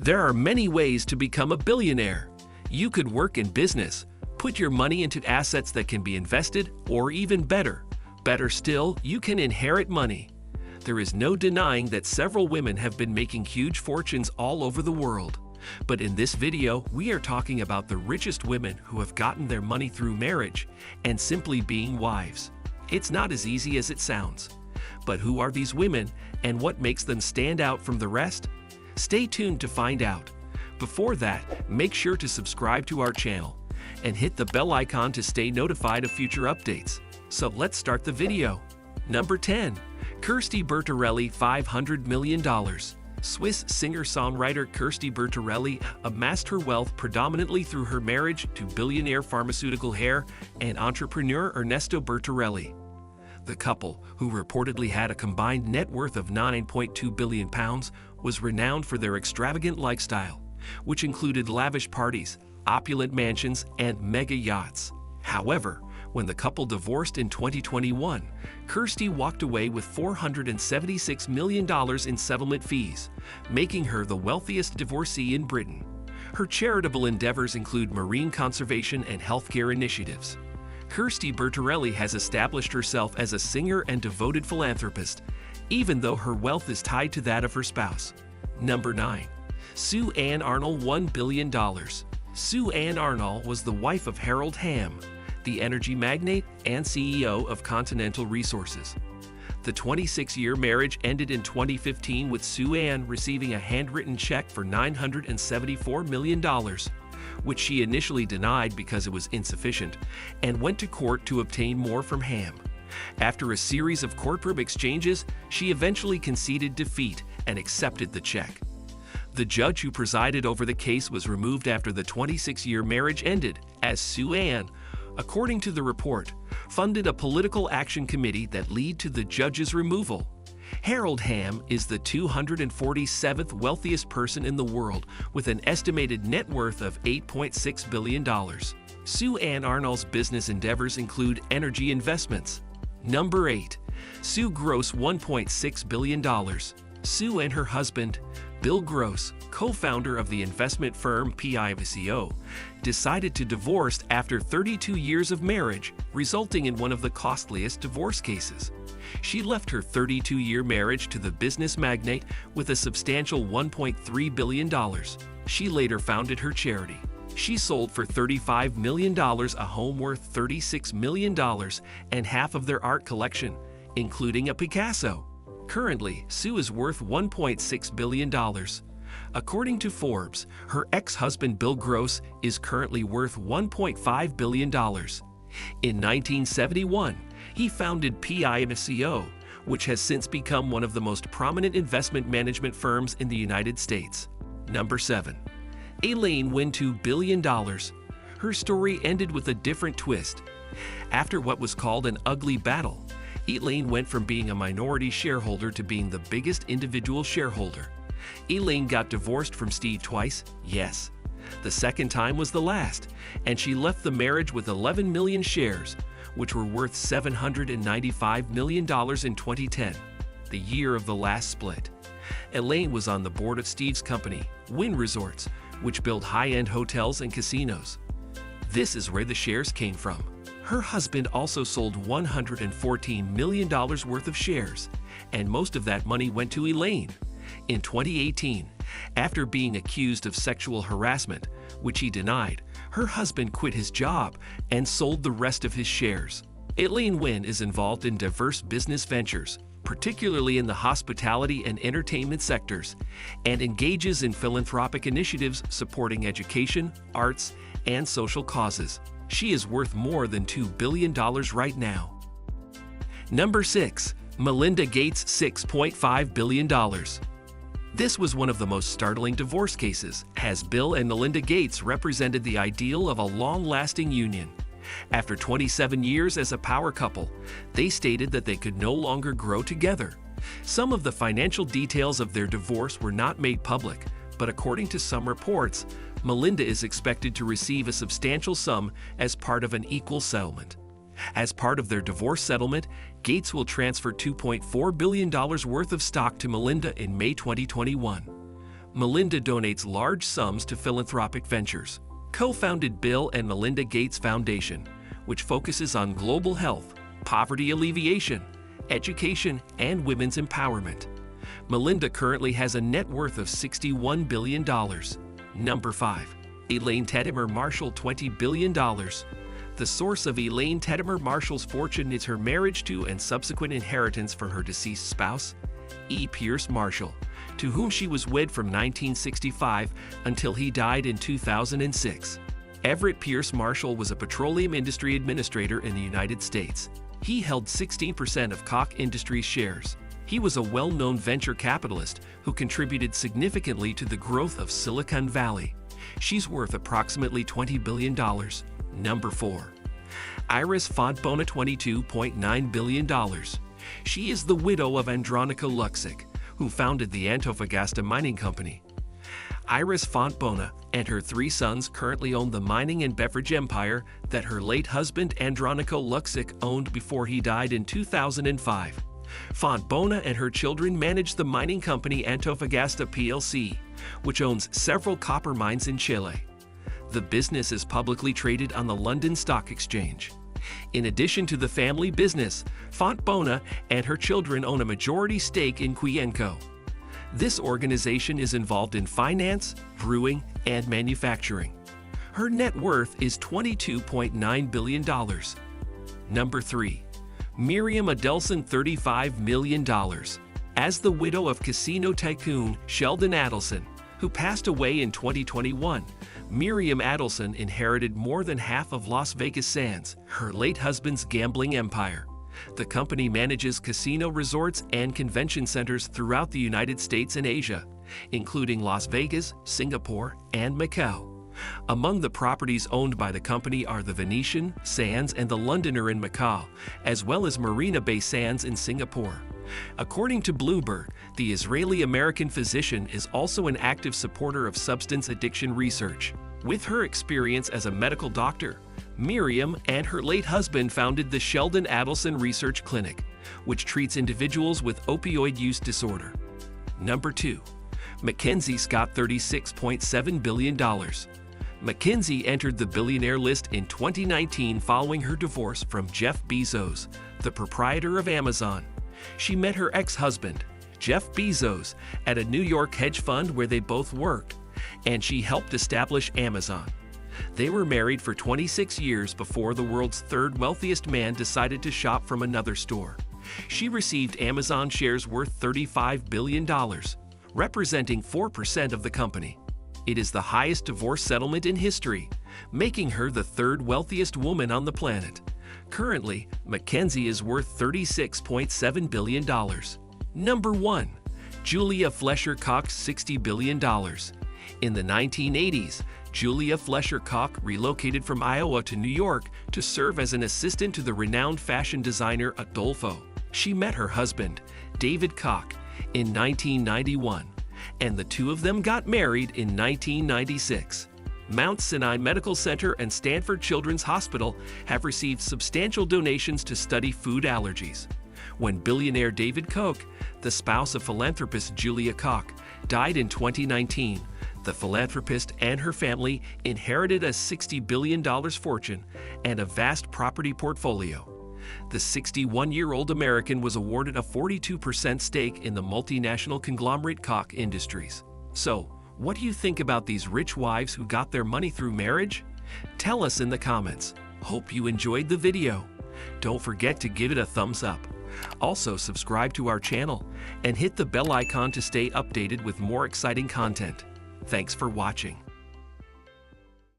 There are many ways to become a billionaire. You could work in business, put your money into assets that can be invested, or even better still, you can inherit money. There is no denying that several women have been making huge fortunes all over the world. But in this video, we are talking about the richest women who have gotten their money through marriage and simply being wives. It's not as easy as it sounds. But who are these women and what makes them stand out from the rest? Stay tuned to find out. Before that, make sure to subscribe to our channel and hit the bell icon to stay notified of future updates. So let's start the video. Number 10. Kirsty Bertarelli, $500 million. Swiss singer-songwriter Kirsty Bertarelli amassed her wealth predominantly through her marriage to billionaire pharmaceutical hair and entrepreneur Ernesto Bertarelli. The couple, who reportedly had a combined net worth of £9.2 billion, was renowned for their extravagant lifestyle, which included lavish parties, opulent mansions, and mega yachts. However, when the couple divorced in 2021, Kirsty walked away with $476 million in settlement fees, making her the wealthiest divorcee in Britain. Her charitable endeavors include marine conservation and healthcare initiatives. Kirsty Bertarelli has established herself as a singer and devoted philanthropist, even though her wealth is tied to that of her spouse. Number 9. Sue Ann Arnold, $1 billion. Sue Ann Arnold was the wife of Harold Hamm, the energy magnate and CEO of Continental Resources. The 26-year marriage ended in 2015 with Sue Ann receiving a handwritten check for $974 million, which she initially denied because it was insufficient, and went to court to obtain more from Hamm. After a series of courtroom exchanges, she eventually conceded defeat and accepted the check. The judge who presided over the case was removed after the 26-year marriage ended, as Sue Ann, according to the report, funded a political action committee that led to the judge's removal. Harold Hamm is the 247th wealthiest person in the world with an estimated net worth of $8.6 billion. Sue Ann Arnold's business endeavors include energy investments. Number 8. Sue Gross, $1.6 billion. Sue and her husband, Bill Gross, co-founder of the investment firm PIVCO, decided to divorce after 32 years of marriage, resulting in one of the costliest divorce cases. She left her 32-year marriage to the business magnate with a substantial $1.3 billion. She later founded her charity. She sold for $35 million a home worth $36 million and half of their art collection, including a Picasso. Currently, Sue is worth $1.6 billion. According to Forbes, her ex-husband Bill Gross is currently worth $1.5 billion. In 1971, he founded PIVCO, which has since become one of the most prominent investment management firms in the United States. Number 7. Elaine Wynn, $2 billion. Her story ended with a different twist. After what was called an ugly battle, Elaine went from being a minority shareholder to being the biggest individual shareholder. Elaine got divorced from Steve twice, yes. The second time was the last, and she left the marriage with 11 million shares, which were worth $795 million in 2010, the year of the last split. Elaine was on the board of Steve's company, Wynn Resorts, which built high-end hotels and casinos. This is where the shares came from. Her husband also sold $114 million worth of shares, and most of that money went to Elaine. In 2018, after being accused of sexual harassment, which he denied, her husband quit his job and sold the rest of his shares. Elaine Wynn is involved in diverse business ventures, particularly in the hospitality and entertainment sectors, and engages in philanthropic initiatives supporting education, arts, and social causes. She is worth more than $2 billion right now. Number 6. Melinda Gates, $6.5 billion. This was one of the most startling divorce cases, as Bill and Melinda Gates represented the ideal of a long-lasting union. After 27 years as a power couple, they stated that they could no longer grow together. Some of the financial details of their divorce were not made public, but according to some reports, Melinda is expected to receive a substantial sum as part of an equal settlement. As part of their divorce settlement, Gates will transfer $2.4 billion worth of stock to Melinda in May 2021. Melinda donates large sums to philanthropic ventures. Co-founded Bill and Melinda Gates Foundation, which focuses on global health, poverty alleviation, education, and women's empowerment. Melinda currently has a net worth of $61 billion. Number 5. Elaine Teddimer Marshall $20 billion. The source of Elaine Teddimer Marshall's fortune is her marriage to and subsequent inheritance from her deceased spouse, E. Pierce Marshall, to whom she was wed from 1965 until he died in 2006. Everett Pierce Marshall was a petroleum industry administrator in the United States. He held 16% of Koch Industries shares. He was a well-known venture capitalist who contributed significantly to the growth of Silicon Valley. She's worth approximately $20 billion. Number 4. Iris Fontbona $22.9 billion. She is the widow of Andronica Luksic, who founded the Antofagasta Mining Company. Iris Fontbona and her 3 sons currently own the mining and beverage empire that her late husband Andronica Luksic owned before he died in 2005. Fontbona and her children manage the mining company Antofagasta plc, which owns several copper mines in Chile. The business is publicly traded on the London Stock Exchange. In addition to the family business, Fontbona and her children own a majority stake in Cuyenco. This organization is involved in finance, brewing, and manufacturing. Her net worth is $22.9 billion. Number 3. Miriam Adelson $35 million. As the widow of casino tycoon Sheldon Adelson, who passed away in 2021, Miriam Adelson inherited more than half of Las Vegas Sands, her late husband's gambling empire. The company manages casino resorts and convention centers throughout the United States and Asia, including Las Vegas, Singapore, and Macau. Among the properties owned by the company are the Venetian, Sands, and the Londoner in Macau, as well as Marina Bay Sands in Singapore. According to Bloomberg, the Israeli-American physician is also an active supporter of substance addiction research. With her experience as a medical doctor, Miriam and her late husband founded the Sheldon Adelson Research Clinic, which treats individuals with opioid use disorder. Number 2. Mackenzie Scott $36.7 billion. Mackenzie entered the billionaire list in 2019 following her divorce from Jeff Bezos, the proprietor of Amazon. She met her ex-husband, Jeff Bezos, at a New York hedge fund where they both worked, and she helped establish Amazon. They were married for 26 years before the world's third wealthiest man decided to shop from another store. She received Amazon shares worth $35 billion, representing 4% of the company. It is the highest divorce settlement in history, making her the third wealthiest woman on the planet. Currently, Mackenzie is worth $36.7 billion. Number 1. Julia Fleischer-Koch $60 billion. In the 1980s, Julia Fleischer-Koch relocated from Iowa to New York to serve as an assistant to the renowned fashion designer Adolfo. She met her husband, David Koch, in 1991, and the two of them got married in 1996. Mount Sinai Medical Center and Stanford Children's Hospital have received substantial donations to study food allergies. When billionaire David Koch, the spouse of philanthropist Julia Koch, died in 2019, the philanthropist and her family inherited a $60 billion fortune and a vast property portfolio. The 61-year-old American was awarded a 42% stake in the multinational conglomerate Koch Industries. So, what do you think about these rich wives who got their money through marriage? Tell us in the comments. Hope you enjoyed the video. Don't forget to give it a thumbs up. Also, subscribe to our channel and hit the bell icon to stay updated with more exciting content. Thanks for watching.